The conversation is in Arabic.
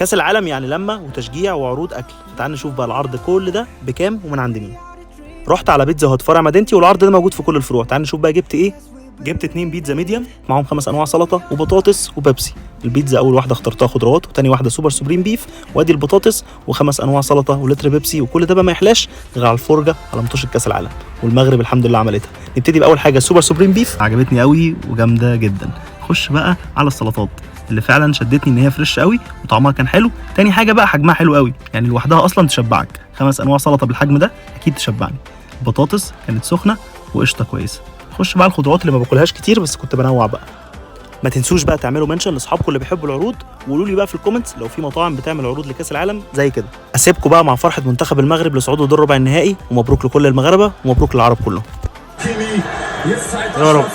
كاس العالم يعني لمه وتشجيع وعروض اكل. فتعال نشوف بقى العرض كل ده بكام ومن عند مين. رحت على بيتزا هات فرع مدينتي، والعرض ده موجود في كل الفروع. تعال نشوف بقى جبت ايه. جبت 2 بيتزا ميديم معاهم 5 انواع سلطه وبطاطس وبيبسي. البيتزا اول واحده اخترتها خضروات، وتاني واحده سوبر سوبريم بيف، وادي البطاطس و5 انواع سلطه ولتر بيبسي. وكل ده بقى ما يحلاش غير على الفرجه على ماتش كاس العالم، والمغرب الحمد لله عملتها. نبتدي باول حاجه السوبر سوبريم بيف، عجبتني قوي وجامده جدا. خش بقى على السلطات اللي فعلا شدتني ان هي فريش قوي وطعمها كان حلو. تاني حاجه بقى حجمها حلو قوي، يعني لوحدها اصلا تشبعك. 5 انواع سلطه بالحجم ده اكيد تشبعني. البطاطس كانت سخنه وقشطه كويسه. خش بقى الخضروات اللي ما باكلهاش كتير بس كنت بنوع بقى. ما تنسوش بقى تعملوا منشن لاصحابكم اللي بيحبوا العروض، وقولوا لي بقى في الكومنتس لو في مطاعم بتعمل عروض لكاس العالم زي كده. اسيبكم بقى مع فرحه منتخب المغرب لصعوده دور ربع النهائي، ومبروك لكل المغاربه ومبروك للعرب كلهم. يا رب.